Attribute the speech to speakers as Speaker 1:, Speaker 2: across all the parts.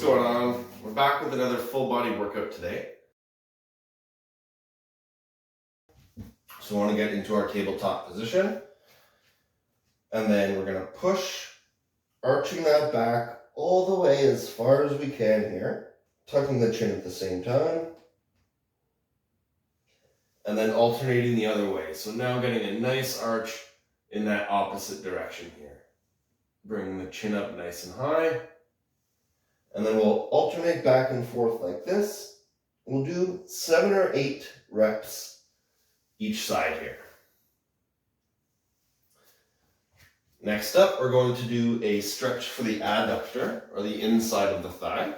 Speaker 1: what's going on? We're back with another full body workout today. So we want to get into our tabletop position. And then we're going to push, arching that back all the way as far as we can here, tucking the chin at the same time. And then alternating the other way. So now getting a nice arch in that opposite direction here. Bring the chin up nice and high. And then we'll alternate back and forth like this. We'll do 7 or 8 reps each side here. Next up, we're going to do a stretch for the adductor, or the inside of the thigh.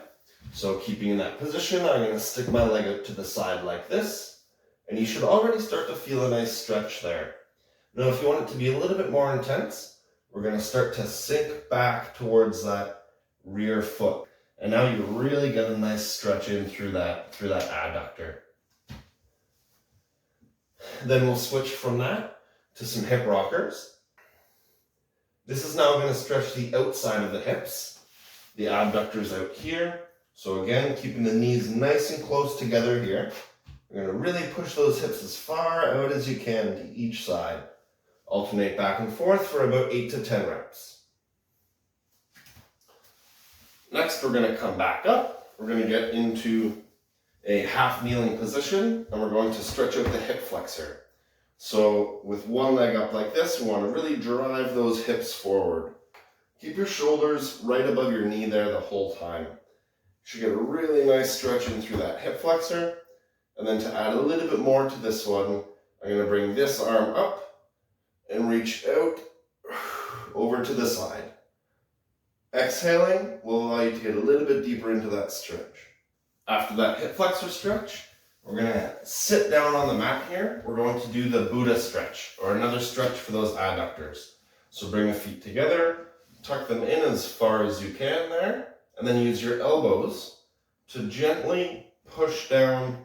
Speaker 1: So keeping in that position, I'm going to stick my leg out to the side like this. And you should already start to feel a nice stretch there. Now, if you want it to be a little bit more intense, we're going to start to sink back towards that rear foot. And now you really get a nice stretch in through that adductor. Then we'll switch from that to some hip rockers. This is now going to stretch the outside of the hips. The abductors out here. So again, keeping the knees nice and close together here. You're going to really push those hips as far out as you can to each side. Alternate back and forth for about 8 to 10 reps. Next, we're going to come back up. We're going to get into a half kneeling position, and we're going to stretch out the hip flexor. So with one leg up like this, we want to really drive those hips forward. Keep your shoulders right above your knee there the whole time. You should get a really nice stretch in through that hip flexor. And then to add a little bit more to this one, I'm going to bring this arm up and reach out over to the side. Exhaling will allow you to get a little bit deeper into that stretch. After that hip flexor stretch, we're going to sit down on the mat here. We're going to do the Buddha stretch, or another stretch for those adductors. So bring the feet together, tuck them in as far as you can there, and then use your elbows to gently push down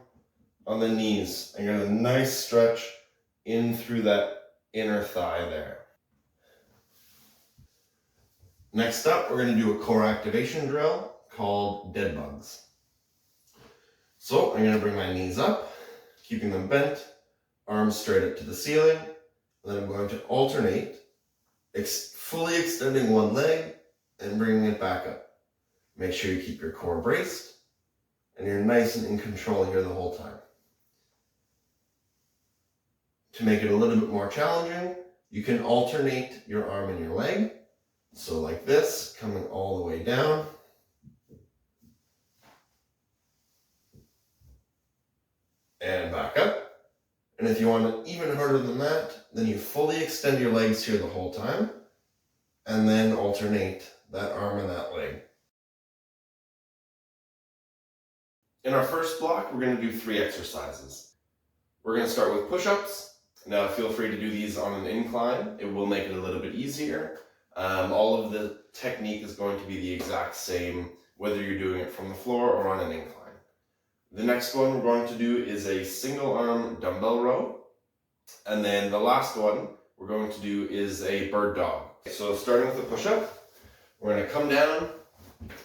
Speaker 1: on the knees and get a nice stretch in through that inner thigh there. Next up, we're going to do a core activation drill called dead bugs. So I'm going to bring my knees up, keeping them bent, arms straight up to the ceiling, and then I'm going to alternate, fully extending one leg and bringing it back up. Make sure you keep your core braced, and you're nice and in control here the whole time. To make it a little bit more challenging, you can alternate your arm and your leg. So like this, coming all the way down. And back up. And if you want it even harder than that, then you fully extend your legs here the whole time. And then alternate that arm and that leg. In our first block, we're going to do 3 exercises. We're going to start with push-ups. Now feel free to do these on an incline. It will make it a little bit easier. All of the technique is going to be the exact same, whether you're doing it from the floor or on an incline. The next one we're going to do is a single arm dumbbell row. And then the last one we're going to do is a bird dog. So starting with the push-up, we're going to come down.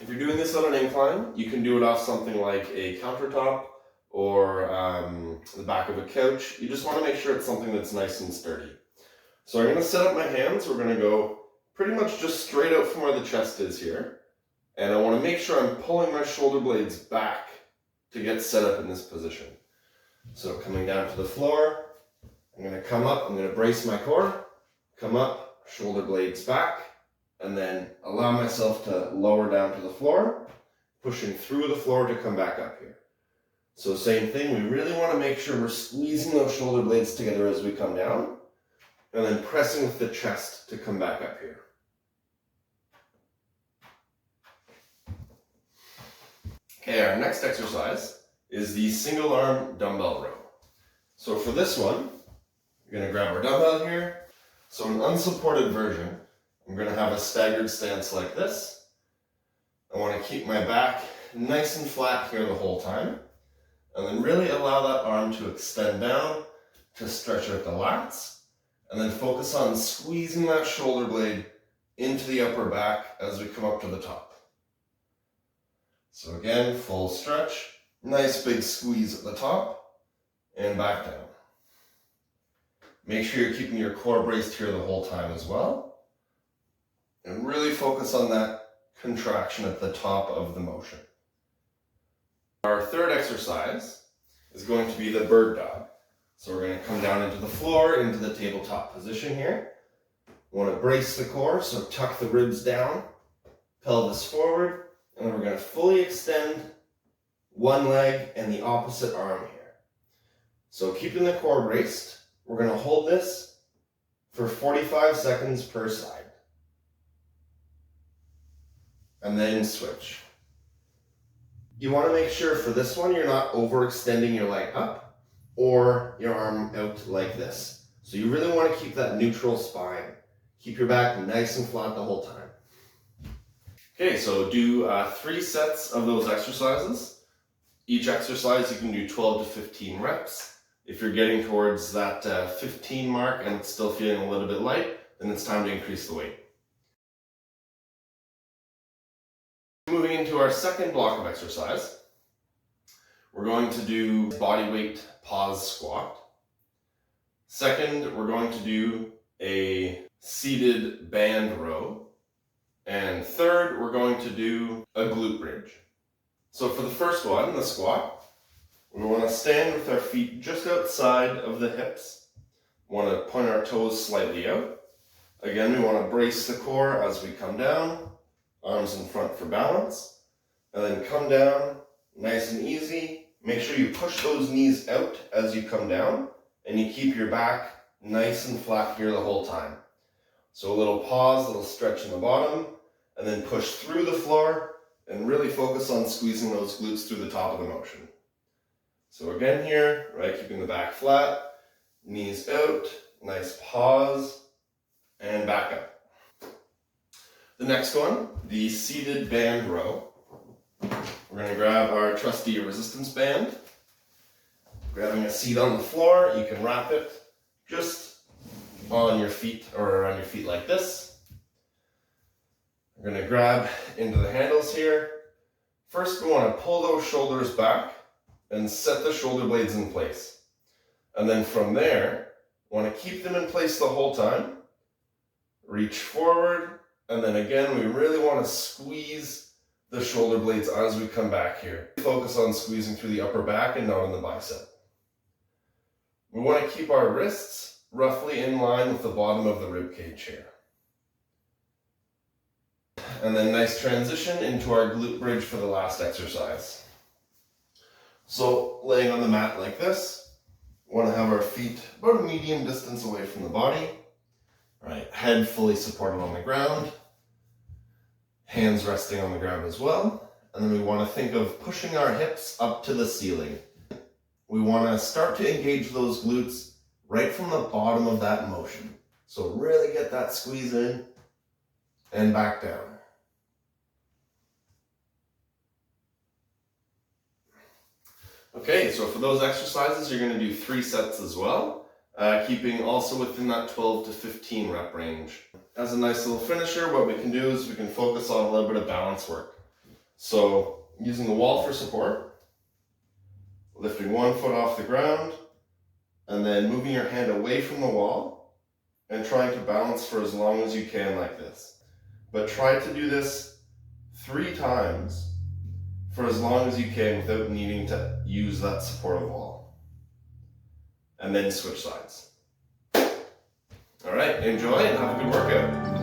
Speaker 1: If you're doing this on an incline, you can do it off something like a countertop or the back of a couch. You just want to make sure it's something that's nice and sturdy. So I'm going to set up my hands. We're going to go pretty much just straight out from where the chest is here. And I want to make sure I'm pulling my shoulder blades back to get set up in this position. So coming down to the floor, I'm going to come up, I'm going to brace my core, come up, shoulder blades back, and then allow myself to lower down to the floor, pushing through the floor to come back up here. So same thing, we really want to make sure we're squeezing those shoulder blades together as we come down, and then pressing with the chest to come back up here. Okay, our next exercise is the single arm dumbbell row. So for this one, we're going to grab our dumbbell here. So an unsupported version, I'm going to have a staggered stance like this. I want to keep my back nice and flat here the whole time. And then really allow that arm to extend down to stretch out the lats. And then focus on squeezing that shoulder blade into the upper back as we come up to the top. So again, full stretch, nice big squeeze at the top, and back down. Make sure you're keeping your core braced here the whole time as well. And really focus on that contraction at the top of the motion. Our third exercise is going to be the bird dog. So we're going to come down into the floor, into the tabletop position here. We want to brace the core, so tuck the ribs down, pelvis forward, and then we're going to fully extend one leg and the opposite arm here. So keeping the core braced, we're going to hold this for 45 seconds per side. And then switch. You want to make sure for this one you're not overextending your leg up or your arm out like this. So you really want to keep that neutral spine. Keep your back nice and flat the whole time. Okay, so do 3 sets of those exercises. Each exercise you can do 12 to 15 reps. If you're getting towards that 15 mark and still feeling a little bit light, then it's time to increase the weight. Moving into our second block of exercise, we're going to do body weight pause squat. Second, we're going to do a seated band row. And third, we're going to do a glute bridge. So for the first one, the squat, we want to stand with our feet just outside of the hips. We want to point our toes slightly out. Again, we want to brace the core as we come down. Arms in front for balance, and then come down nice and easy. Make sure you push those knees out as you come down, and you keep your back nice and flat here the whole time. So a little pause, a little stretch in the bottom, and then push through the floor, and really focus on squeezing those glutes through the top of the motion. So again here, right, keeping the back flat, knees out, nice pause, and back up. The next one, the seated band row. We're going to grab our trusty resistance band. Grabbing a seat on the floor, you can wrap it just on your feet or around your feet like this. We're going to grab into the handles here. First, we want to pull those shoulders back and set the shoulder blades in place. And then from there, we want to keep them in place the whole time. Reach forward. And then again, we really want to squeeze the shoulder blades as we come back here. Focus on squeezing through the upper back and not in the bicep. We want to keep our wrists roughly in line with the bottom of the rib cage here. And then nice transition into our glute bridge for the last exercise. So laying on the mat like this, we want to have our feet about a medium distance away from the body. Right, head fully supported on the ground, hands resting on the ground as well. And then we want to think of pushing our hips up to the ceiling. We want to start to engage those glutes right from the bottom of that motion. So really get that squeeze in and back down. Okay, so for those exercises, you're going to do 3 sets as well. Keeping also within that 12 to 15 rep range. As a nice little finisher, what we can do is we can focus on a little bit of balance work. So using the wall for support, lifting one foot off the ground, and then moving your hand away from the wall and trying to balance for as long as you can like this. But try to do this 3 times for as long as you can without needing to use that supportive wall. And then switch sides. All right, enjoy and have a good workout.